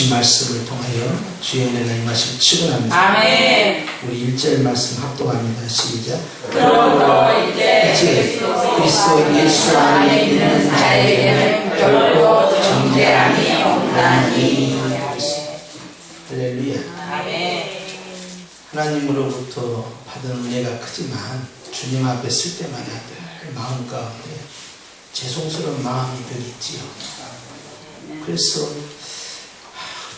말씀을 통하여 주의 은혜가 임하시길 축원합니다. 아멘. 우리 1절 말씀 합독합니다. 시작. 그러므로 이제 그리스도 예수 안에 있는 자에게는 결코 정죄함이 없나니. 할렐루야. 아멘. 하나님으로부터 받은 은혜가 크지만 주님 앞에 쓸 때마다 늘 마음 가운데 죄송스러운 마음이 늘 있지요. 그래서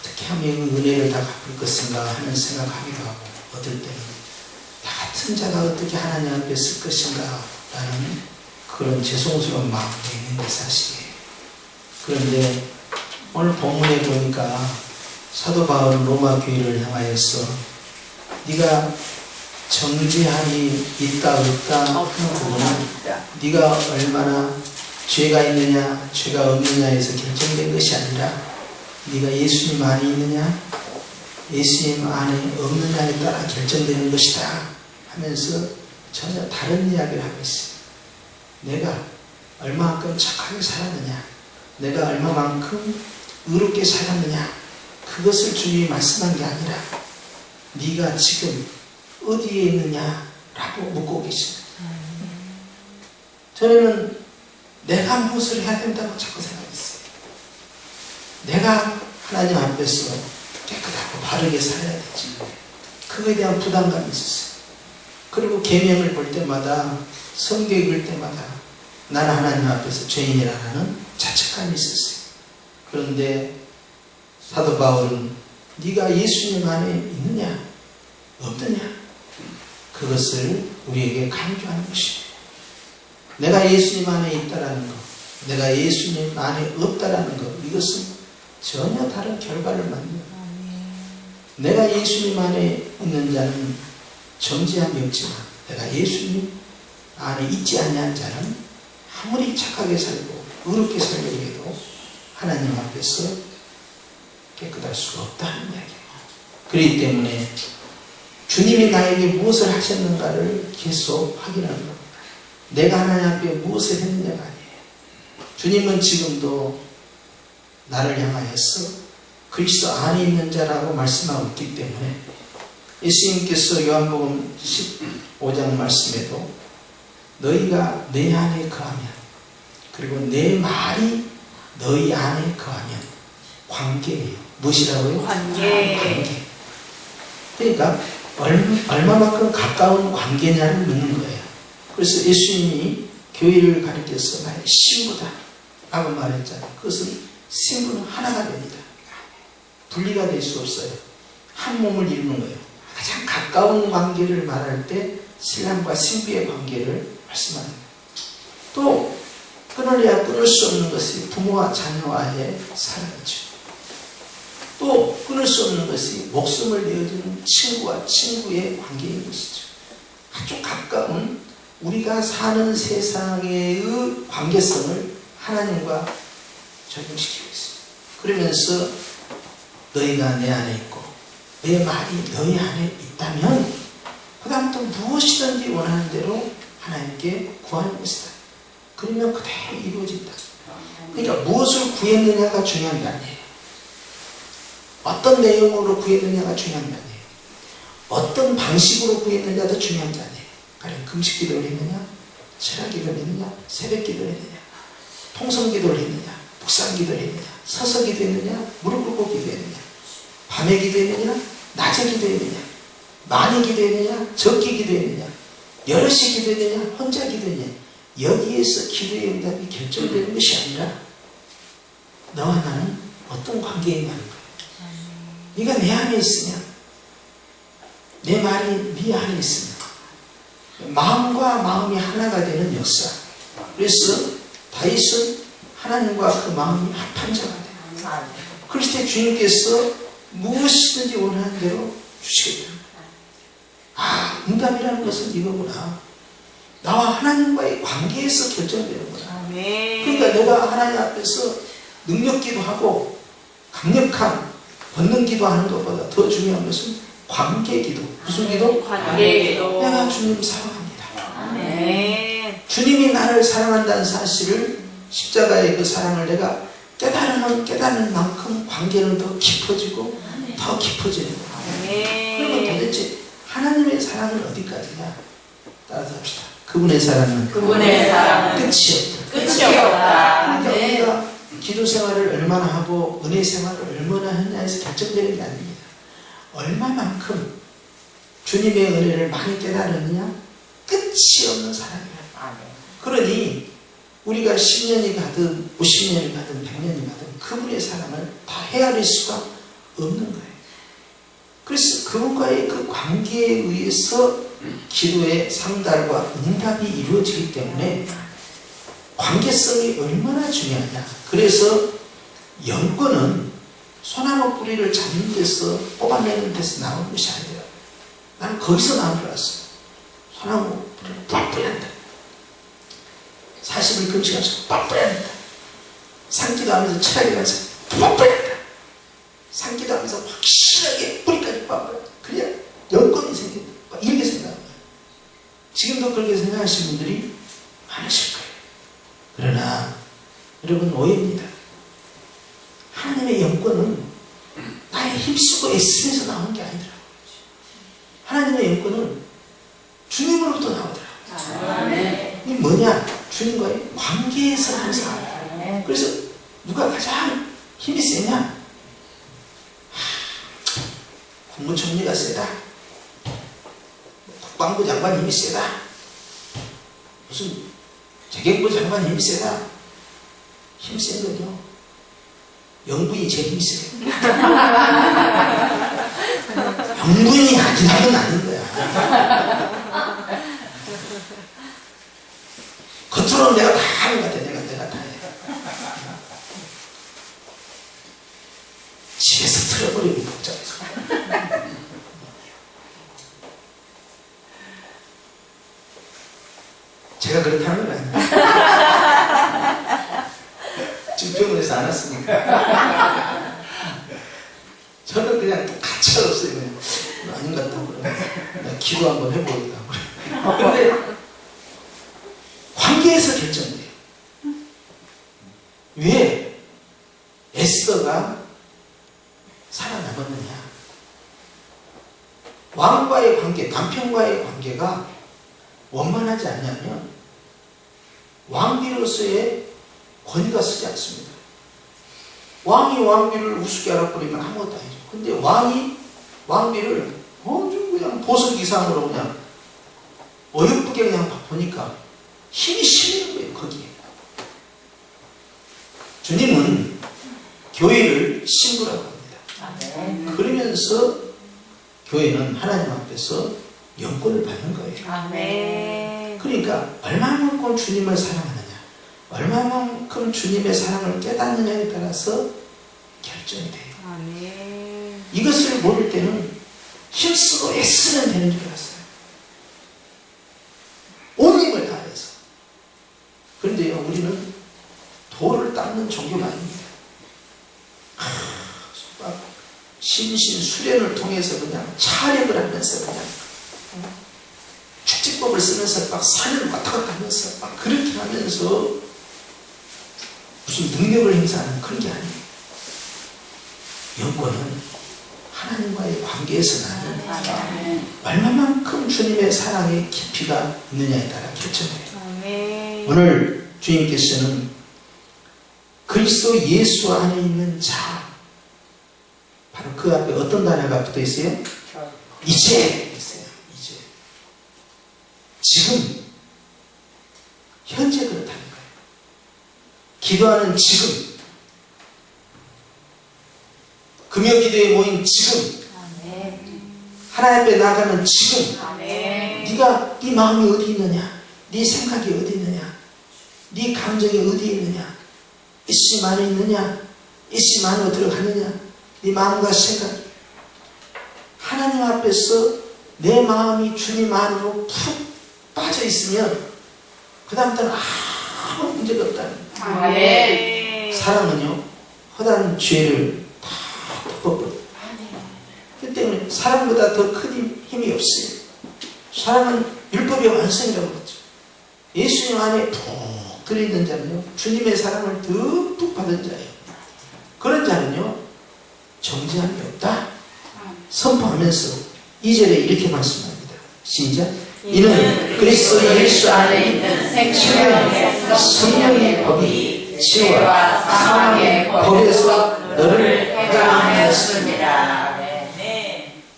어떻게 하면 그 은혜를 다 갚을 것인가 하는 생각하기도 하고, 어떨 때는 나 같은 자가 어떻게 하나님 앞에 쓸 것인가 라는 그런 죄송스러운 마음도 있는 게 사실이에요. 그런데 오늘 본문에 보니까 사도 바울은 로마 교회를 향하여서 네가 정죄함이 있다 없다 하는 부분은 네가 얼마나 죄가 있느냐 죄가 없느냐에서 결정된 것이 아니라 네가 예수님 안에 있느냐 예수님 안에 없느냐에 따라 결정되는 것이다 하면서 전혀 다른 이야기를 하고 있어요. 내가 얼마만큼 착하게 살았느냐, 내가 얼마만큼 의롭게 살았느냐, 그것을 주님이 말씀한 게 아니라 네가 지금 어디에 있느냐라고 묻고 계십니다. 저는 내가 무엇을 해야 된다고 자꾸 생각했어요. 내가 하나님 앞에서 깨끗하고 바르게 살아야 되지. 그거에 대한 부담감이 있었어요. 그리고 계명을 볼 때마다, 성경 읽을 때마다 나는 하나님 앞에서 죄인이라는 자책감이 있었어요. 그런데 사도 바울은 네가 예수님 안에 있느냐 없느냐 그것을 우리에게 강조하는 것입니다. 내가 예수님 안에 있다라는 것, 내가 예수님 안에 없다라는 것, 이것은 전혀 다른 결과를 만듭니다. 내가 예수님 안에 있는 자는 정죄함이 없지만 내가 예수님 안에 있지 아니한 자는 아무리 착하게 살고 의롭게 살려고 해도 하나님 앞에서 깨끗할 수가 없다는 이야기예요. 그렇기 때문에 주님이 나에게 무엇을 하셨는가를 계속 확인하는 겁니다. 내가 하나님 앞에 무엇을 했느냐가 아니에요. 주님은 지금도 나를 향하여서 그리스도 안에 있는 자라고 말씀하고 있기 때문에 예수님께서 요한복음 15장 말씀에도 너희가 내 안에 거하면, 그리고 내 말이 너희 안에 거하면, 관계예요. 무엇이라고요? 관계. 그러니까 얼마만큼 가까운 관계냐를 묻는 거예요. 그래서 예수님이 교회를 가리켜서 나의 신부다 라고 말했잖아요. 그것은 신부는 하나가 됩니다. 분리가 될 수 없어요. 한 몸을 이루는 거예요. 가장 가까운 관계를 말할 때 신랑과 신부의 관계를 말씀하는 거예요. 또 끊어내야 끊을 수 없는 것이 부모와 자녀와의 사랑이죠. 또 끊을 수 없는 것이 목숨을 내어주는 친구와 친구의 관계인 것이죠. 아주 가까운 우리가 사는 세상의 관계성을 하나님과 적용시키고 있습니다. 그러면서 너희가 내 안에 있고 내 말이 너희 안에 있다면 그 다음부터 무엇이든지 원하는 대로 하나님께 구하는 것이다. 그러면 그대로 이루어진다. 그러니까 무엇을 구했느냐가 중요한 게 아니에요. 어떤 내용으로 구했느냐가 중요한 게 아니에요. 어떤 방식으로 구했느냐도 중요한 게 아니에요. 가령 금식 기도를 했느냐, 철학 기도를 했느냐, 새벽 기도를 했느냐, 통성 기도를 했느냐, 묵상 기도를 했느냐, 서서 기도했느냐, 무릎 꿇고 기도했느냐, 밤에 기도했느냐, 낮에 기도했느냐, 많이 기도했느냐, 적게 기도했느냐, 여럿이 기도했느냐, 혼자 기도했느냐, 여기에서 기도의 응답이 결정되는 것이 아니라 너와 나는 어떤 관계에 있냐는 거예요. 네가 내 안에 있으면, 내 말이 네 안에 있으면 마음과 마음이 하나가 되는 역사. 그래서 다윗은 하나님과 그 마음이 합한 자가 돼요. 그럴 때 주님께서 무엇이든지 원하는 대로 주시겠다. 아, 응답이라는 것은 이거구나. 나와 하나님과의 관계에서 결정되는구나. 그러니까 내가 하나님 앞에서 능력기도 하고 강력한 권능 기도하는 것보다 더 중요한 것은 관계 기도. 무슨 기도? 관계 기도. 내가 주님 사랑합니다. 아멘. 주님이 나를 사랑한다는 사실을, 십자가의 그 사랑을 내가 깨달으면 깨닫는 만큼 그만큼 관계는 더 깊어지고 더 깊어지는 거예요. 그러면 도대체 하나님의 사랑은 어디까지냐? 따라서 합시다. 그분의 사랑은 그분의 사랑은 끝이 없다. 끝이 없다. 그러니까 우리가 기도 생활을 얼마나 하고 은혜 생활을 얼마나 했냐에서 결정되는 게 아닙니다. 얼마만큼 주님의 은혜를 많이 깨달았느냐? 끝이 없는 사랑이에요. 그러니 우리가 10년이 가든 50년이 가든 100년이 가든 그분의 사랑을 다 헤아릴 수가 없는 거예요. 그래서 그분과의 그 관계에 의해서 기도의 상달과 응답이 이루어지기 때문에 관계성이 얼마나 중요하냐. 그래서 영권은 소나무 뿌리를 잡는 데서 뽑아내는 데서 나오는 것이 아니라 나는 거기서 나온 줄 알았어요. 소나무 뿌리를 빡 뿌려야 한다. 40일 금식하면서 빡 뿌려야 한다. 산기도 하면서 철학에 가서 빡 뿌려야 한다. 산기도 하면서 확실하게 뿌리까지 빡 뿌려야 한다. 그래야 영권이 생긴다. 이렇게 생각합니다. 지금도 그렇게 생각하시는 분들이 많으실 거예요. 그러나 여러분 오해입니다. 하나님의 영권은 나의 힘쓰고 애쓰면서 나오는 게 아니더라고요. 하나님의 영권은 주님으로부터 나오더라고요. 이 뭐냐? 주님과의 관계에서 항상. 그래서 누가 가장 힘이 세냐? 국무총리가 세다. 국방부 장관 힘이 세다. 무슨 재경부 장관 힘이 세다. 힘 센 거죠. 영부인이 제일 힘이 세요. 영부인이 아니라면 아닌 거야. 겉으로는 내가 다 하는 것 같아. 내가 다 해. 집에서 틀어버리고 복잡해서. 제가 그렇다는 건 아니에요. 지금 병원에서 안 왔으니까. 저는 그냥 가치가 없어요. 그냥. 아닌 것 같다고 그래요. 기도 한번 해보겠다고 그래요. 근데 관계에서 결정돼요. 왜 에스더가 살아남았느냐? 왕과의 관계, 남편과의 관계가 원만하지 않냐면 왕비로서의 권위가 쓰지 않습니다. 왕이 왕비를 우습게 알아버리면 아무것도 아니죠. 근데 왕이 왕비를 좀 그냥 보석 이상으로 그냥 어여쁘게 그냥 보니까 힘이 실리는 거예요. 거기에. 주님은 교회를 신부라고 합니다. 그러면서 교회는 하나님 앞에서 영권을 받는 거예요. 그러니까 얼마만큼 주님을 사랑하느냐, 얼마만큼 주님의 사랑을 깨닫느냐에 따라서 결정이 돼요. 이것을 모를 때는 힘쓰고 애쓰면 되는 줄 알았어요. 온 힘을 다해서. 그런데요, 우리는 돌을 닦는 종교가 아닙니다. 심신 수련을 통해서 그냥 차력을 하면서 그냥 축지법을 쓰면서 막 산을 왔다 갔다 하면서 막 그렇게 하면서 무슨 능력을 행사하는 그런 게 아니에요. 영권은 하나님과의 관계에서 나는 얼마만큼 주님의 사랑의 깊이가 있느냐에 따라 결정돼요. 오늘 주님께서는 그리스도 예수 안에 있는 자, 바로 그 앞에 어떤 단어가 붙어 있어요? 이제 있어요. 이제. 지금. 현재 그렇다는 거예요. 기도하는 지금. 금요 기도에 모인 지금. 하나님 앞에 나가는 지금. 네가 네 마음이 어디 있느냐? 네 생각이 어디 있느냐? 네 감정이 어디 있느냐? 이심 안에 있느냐? 이심 안으로 들어가느냐? 네 마음과 생각. 하나님 앞에서 내 마음이 주님 안으로 푹 빠져 있으면 그 다음부터는 아무 문제가 없다는 거예요. 사랑은요, 허다한 죄를 다 덮어버려요. 그 때문에 사랑보다 더 큰 힘이 없어요. 사랑은 율법의 완성이라고 그랬죠. 예수님 안에 푹 들어있는 자는요, 주님의 사랑을 듬뿍 받은 자예요. 그런 자는요, 정죄함이 없다 선포하면서 2절에 이렇게 말씀합니다. 시작. 이는 그리스도 예수 안에 있는 생명의 성령의 법이 죄와 사망의 법에서 너를 해방하였습니다.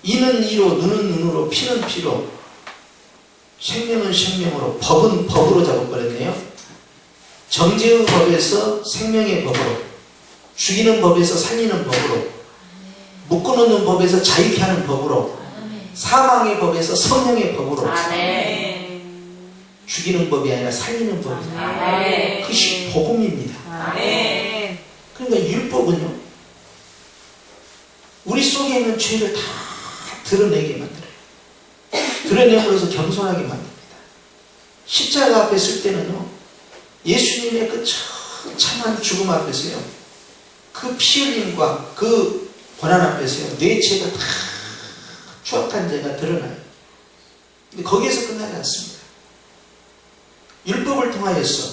이는 이로, 눈은 눈으로, 피는 피로, 생명은 생명으로, 법은 법으로 잡아버렸네요. 정죄의 법에서 생명의 법으로, 죽이는 법에서 살리는 법으로, 묶어놓는 법에서 자유케 하는 법으로, 사망의 법에서 성령의 법으로, 죽이는 법이 아니라 살리는 법입니다. 그것이 복음입니다. 그러니까 율법은요, 우리 속에 있는 죄를 다 드러내게 만들어요. 드러내면서 겸손하게 만듭니다. 십자가 앞에 설 때는요, 예수님의 그 처참한 죽음 앞에서요, 그 피 흘림과 그 고난 앞에서요, 내 죄가 다 추악한 죄가 드러나요. 근데 거기에서 끝나지 않습니다. 율법을 통하여서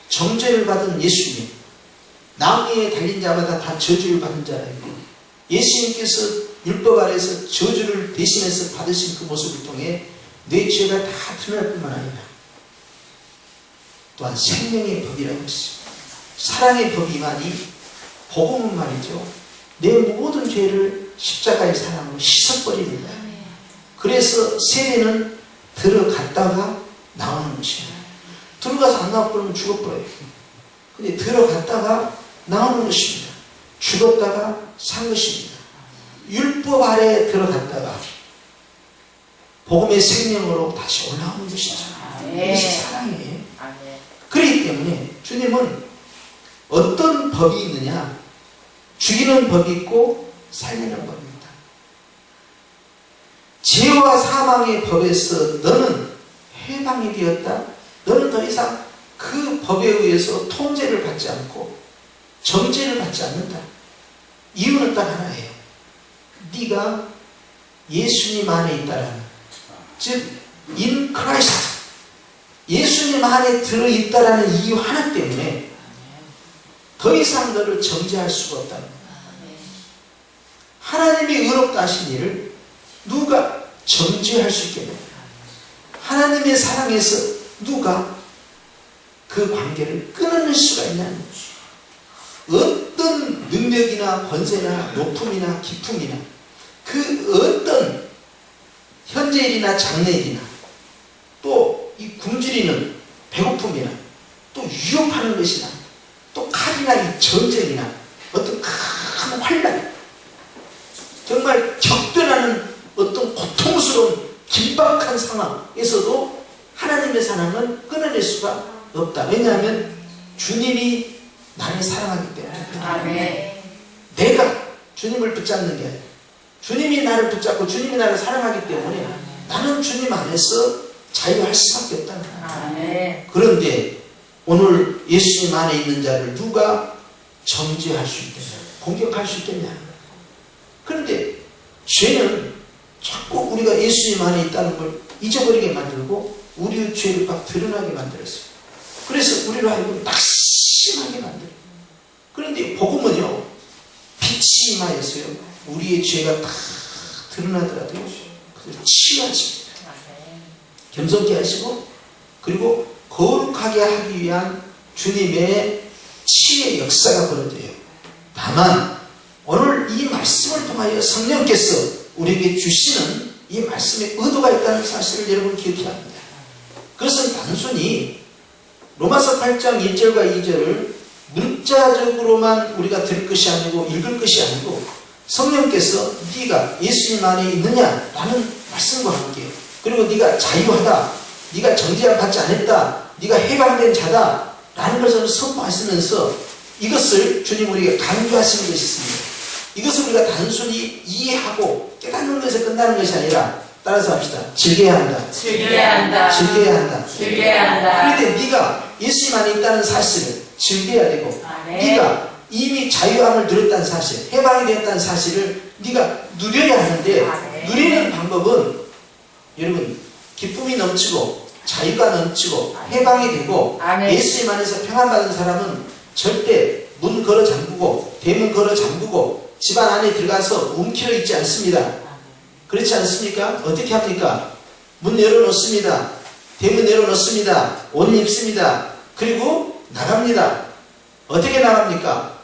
정죄를 받은 예수님, 나무 위에 달린 자마다 다 저주를 받은 자라고, 예수님께서 율법 아래에서 저주를 대신해서 받으신 그 모습을 통해 내 죄가 다 드러날 뿐만 아니라 또한 생명의 법이라고 했습니다. 사랑의 법이만이 복음은 말이죠, 내 모든 죄를 십자가의 사랑으로 씻어버립니다. 그래서 세례는 들어갔다가 나오는 것입니다. 들어가서 안 나와버리면 죽어버려요. 근데 들어갔다가 나오는 것입니다. 죽었다가 산 것입니다. 율법 아래에 들어갔다가 복음의 생명으로 다시 올라오는 것이죠. 이것이 사랑이에요. 그렇기 때문에 주님은 어떤 법이 있느냐, 죽이는 법이 있고 살리는 법입니다. 죄와 사망의 법에서 너는 해방이 되었다. 너는 더 이상 그 법에 의해서 통제를 받지 않고 정죄를 받지 않는다. 이유는 딱 하나예요. 네가 예수님 안에 있다라는, 즉 in Christ, 예수님 안에 들어있다라는 이유 하나 때문에 더 이상 너를 정죄할 수가 없다는 거예요. 하나님이 의롭다 하신 일을 누가 정죄할 수 있겠느냐? 하나님의 사랑에서 누가 그 관계를 끊어낼 수가 있냐는 거죠. 어떤 능력이나 권세나 높음이나 기품이나 그 어떤 현재일이나 장래일이나 또 이 굶주리는 배고픔이나 또 위협하는 것이나 또 칼이나 이 전쟁이나 어떤 큰 환란, 정말 격변하는 어떤 고통스러운 긴박한 상황에서도 하나님의 사랑은 끊어낼 수가 없다. 왜냐하면 주님이 나를 사랑하기 때문에. 내가 주님을 붙잡는 게 아니라 주님이 나를 붙잡고 주님이 나를 사랑하기 때문에 나는 주님 안에서 자유할 수밖에 없다는 거예요. 그런데 오늘 예수님 안에 있는 자를 누가 정죄할 수 있겠냐, 공격할 수 있겠냐. 그런데 죄는 자꾸 우리가 예수님 안에 있다는 걸 잊어버리게 만들고 우리의 죄를 막 드러나게 만들었어요. 그래서 우리를 하여금 낙심하게 만들어요. 그런데 복음은요, 빛이 임하여서요, 우리의 죄가 다 드러나더라도 그걸 치유하십니다. 겸손케 하시고, 그리고 거룩하게 하기 위한 주님의 치유의 역사가 벌어져요. 다만 오늘 이 말씀을 통하여 성령께서 우리에게 주시는 이 말씀에 의도가 있다는 사실을 여러분 기억해야 합니다. 그것은 단순히 로마서 8장 1절과 2절을 문자적으로만 우리가 들을 것이 아니고 읽을 것이 아니고, 성령께서 네가 예수님 안에 있느냐 라는 말씀과 함께, 그리고 네가 자유하다, 네가 정죄함 받지 않았다, 네가 해방된 자다 라는 것을 선포하시면서 이것을 주님 우리에게 강조하시는 것이 있습니다. 이것을 우리가 단순히 이해하고 깨닫는 것에 끝나는 것이 아니라, 따라서 합시다. 즐겨야 한다. 즐겨야 한다. 즐겨야 한다. 즐겨야 한다. 그런데 네가 예수님 안에 있다는 사실을 즐겨야 되고, 네가 이미 자유함을 누렸다는 사실, 해방이 되었다는 사실을 네가 누려야 하는데, 누리는 방법은 여러분 기쁨이 넘치고 자유가 넘치고 해방이 되고 예수님 안에서 평안받은 사람은 절대 문 걸어 잠그고 대문 걸어 잠그고 집안 안에 들어가서 움켜져 있지 않습니다. 그렇지 않습니까? 어떻게 합니까? 문 열어놓습니다. 대문 열어놓습니다. 옷 입습니다. 그리고 나갑니다. 어떻게 나갑니까?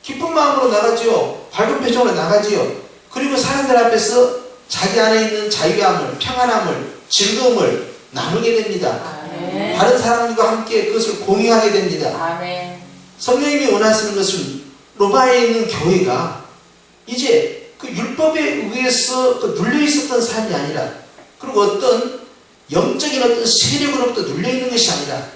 기쁜 마음으로 나가지요. 밝은 표정으로 나가지요. 그리고 사람들 앞에서 자기 안에 있는 자유함을, 평안함을, 즐거움을 나누게 됩니다. 아멘. 다른 사람들과 함께 그것을 공유하게 됩니다. 아멘. 성령님이 원하시는 것은 로마에 있는 교회가 이제 그 율법에 의해서 눌려 있었던 삶이 아니라, 그리고 어떤 영적인 어떤 세력으로부터 눌려 있는 것이 아니라,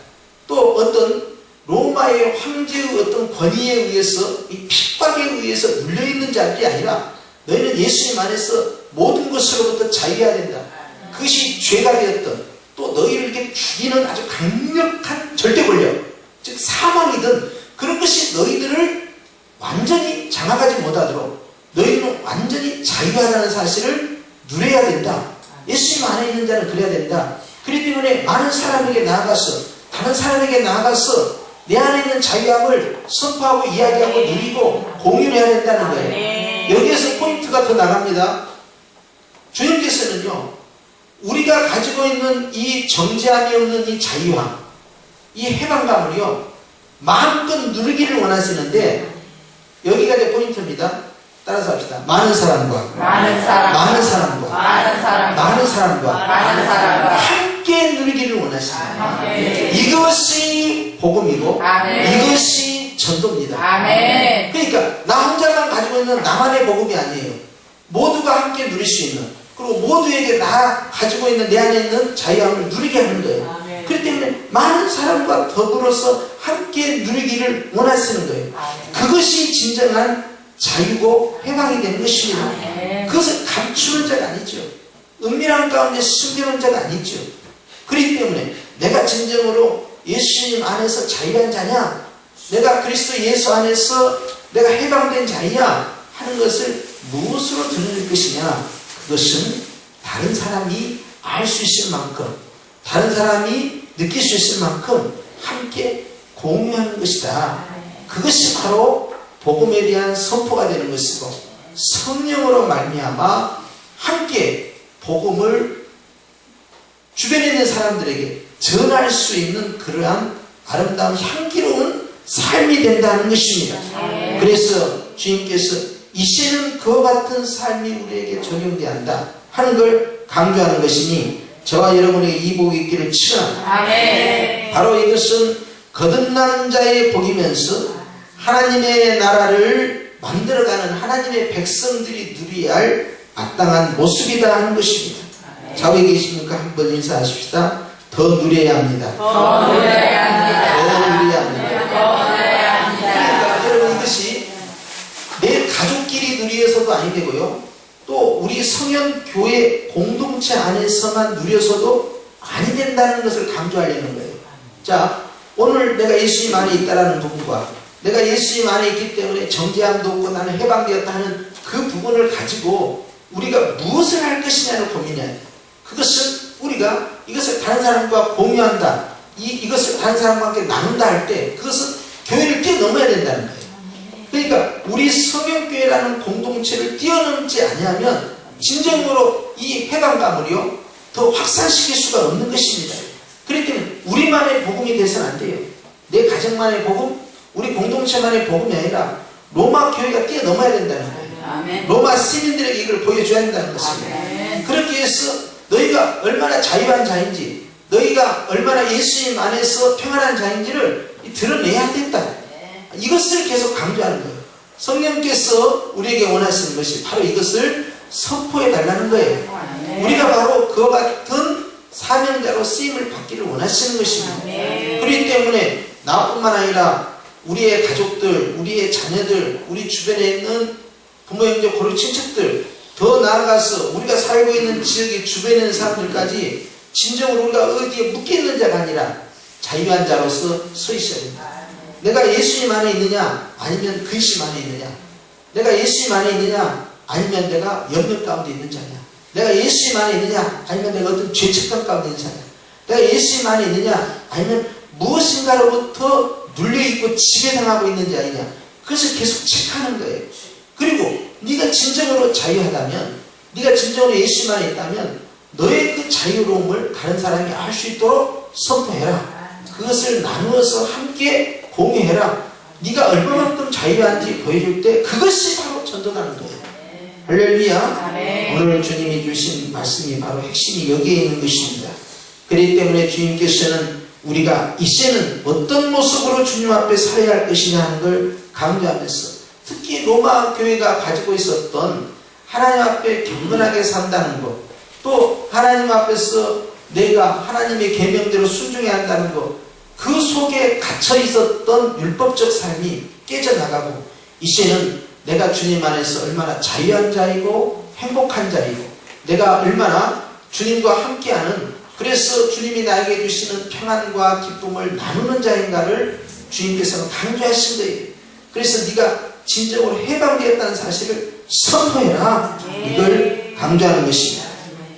또 어떤 로마의 황제의 어떤 권위에 의해서, 이 핍박에 의해서 눌려 있는 자들이 아니라, 너희는 예수님 안에서 모든 것으로부터 자유해야 된다. 그것이 죄가 되었던, 또 너희를 이렇게 죽이는 아주 강력한 절대 권력, 즉 사망이든 그런 것이 너희들을 완전히 장악하지 못하도록 너희는 완전히 자유하다는 사실을 누려야 된다. 예수님 안에 있는 자는 그래야 된다. 그렇기 때문에 많은 사람에게 나아가서, 다른 사람에게 나아가서 내 안에 있는 자유함을 선포하고 이야기하고 누리고 공유를 해야 된다는 거예요. 여기에서 포인트가 더 나갑니다. 주님께서는요, 우리가 가지고 있는 이 정죄함이 없는 이 자유함, 이 해방감을요, 마음껏 누리기를 원하시는데, 여기가 이제 포인트입니다. 따라서 합시다. 많은 사람과 함께 누리기를 원하십니다. 이것이 복음이고, 이것이 전도입니다. 아멘. 그러니까 나 혼자만 가지고 있는 나만의 복음이 아니에요. 모두가 함께 누릴 수 있는, 그리고 모두에게 나 가지고 있는 내 안에 있는 자유함을 누리게 하는 거예요. 아멘. 그렇기 때문에 많은 사람과 더불어서 함께 누리기를 원하시는 거예요. 아멘. 그것이 진정한 자유고 해방이 되는 것입니다. 아멘. 그것을 감추는 자가 아니죠. 은밀한 가운데 숨기는 자가 아니죠. 그렇기 때문에 내가 진정으로 예수님 안에서 자유한 자냐, 내가 그리스도 예수 안에서 내가 해방된 자냐 하는 것을 무엇으로 드러낼 것이냐, 그것은 다른 사람이 알 수 있을 만큼, 다른 사람이 느낄 수 있을 만큼 함께 공유하는 것이다. 그것이 바로 복음에 대한 선포가 되는 것이고, 성령으로 말미암아 함께 복음을 주변에 있는 사람들에게 전할 수 있는 그러한 아름다운 향기로운 삶이 된다는 것입니다. 그래서 주님께서 이제는 그와 같은 삶이 우리에게 적용돼야 한다 하는 걸 강조하는 것이니, 저와 여러분에게 이 복이 있기를 축원합니다. 아멘. 바로 이것은 거듭난 자의 복이면서 하나님의 나라를 만들어가는 하나님의 백성들이 누려야 할 마땅한 모습이다 하는 것입니다. 좌우에 계십니까? 한번 인사하십시다. 더 누려야 합니다. 더 누려야 합니다. 더 누려야 합니다. 더 누려야 합니다. 그러니까 여러분, 이것이 내 가족끼리 누려서도 아니 되고요, 또 우리 성현교회 공동체 안에서만 누려서도 아니 된다는 것을 강조하려는 거예요. 자, 오늘 내가 예수님 안에 있다라는 부분과 내가 예수님 안에 있기 때문에 정죄함도 없고 나는 해방되었다 하는 그 부분을 가지고 우리가 무엇을 할 것이냐를 고민해야 돼요. 그것은 우리가 이것을 다른 사람과 공유한다, 이것을 다른 사람과 함께 나눈다 할 때 그것은 교회를 뛰어넘어야 된다는 거예요. 그러니까 우리 성경교회라는 공동체를 뛰어넘지 아니하면 진정으로 이 해방감을요 더 확산시킬 수가 없는 것입니다. 그렇기 때문에 우리만의 복음이 돼서는 안 돼요. 내 가정만의 복음, 우리 공동체만의 복음이 아니라 로마 교회가 뛰어넘어야 된다는 거예요. 아멘. 로마 시민들에게 이걸 보여줘야 한다는 것입니다. 아멘. 그렇게 해서 너희가 얼마나 자유한 자인지, 너희가 얼마나 예수님 안에서 평안한 자인지를 드러내야 된다. 이것을 계속 강조하는 거예요. 성령께서 우리에게 원하시는 것이 바로 이것을 선포해 달라는 거예요. 우리가 바로 그와 같은 사명자로 쓰임을 받기를 원하시는 것입니다. 그렇기 때문에 나뿐만 아니라 우리의 가족들, 우리의 자녀들, 우리 주변에 있는 부모, 형제, 고려 친척들, 더 나아가서 우리가 살고 있는 지역의 주변에 있는 사람들까지 진정으로 우리가 어디에 묶여있는 자가 아니라 자유한 자로서 서 있어야 된다. 내가 예수님 안에 있느냐, 아니면 근심 안에 있느냐, 내가 예수님 안에 있느냐, 아니면 내가 염려 가운데 있는 자냐, 내가 예수님 안에 있느냐, 아니면 내가 어떤 죄책감 가운데 있는 자냐, 내가 예수님 안에 있느냐, 아니면 무엇인가로부터 눌려있고 지배당하고 있는 자이냐, 그것을 계속 체크하는 거예요. 그리고 네가 진정으로 자유하다면, 네가 진정으로 예수 안에 있다면 너의 그 자유로움을 다른 사람이 알 수 있도록 선포해라. 그것을 나누어서 함께 공유해라. 네가 얼마만큼 자유한지 보여줄 때 그것이 바로 전도라는 거예요. 할렐루야. 아멘. 오늘 주님이 주신 말씀이 바로 핵심이 여기에 있는 것입니다. 그렇기 때문에 주님께서는 우리가 이제는 어떤 모습으로 주님 앞에 살아야 할 것이냐 하는 걸 강조하면서, 특히 로마 교회가 가지고 있었던 하나님 앞에 경건하게 산다는 것, 또 하나님 앞에서 내가 하나님의 계명대로 순종해야 한다는 것, 그 속에 갇혀 있었던 율법적 삶이 깨져나가고, 이제는 내가 주님 안에서 얼마나 자유한 자이고 행복한 자이고, 내가 얼마나 주님과 함께하는, 그래서 주님이 나에게 주시는 평안과 기쁨을 나누는 자인가를 주님께서는 강조하신 거예요. 그래서 네가 진정으로 해방되었다는 사실을 선포해라. 이걸 강조하는 것입니다.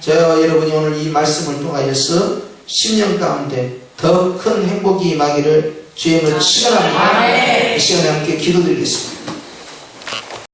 저와 여러분이 오늘 이 말씀을 통하여서 10년 가운데 더 큰 행복이 임하기를 주의 이름으로 축원합니다. 이 시간에 함께 기도드리겠습니다.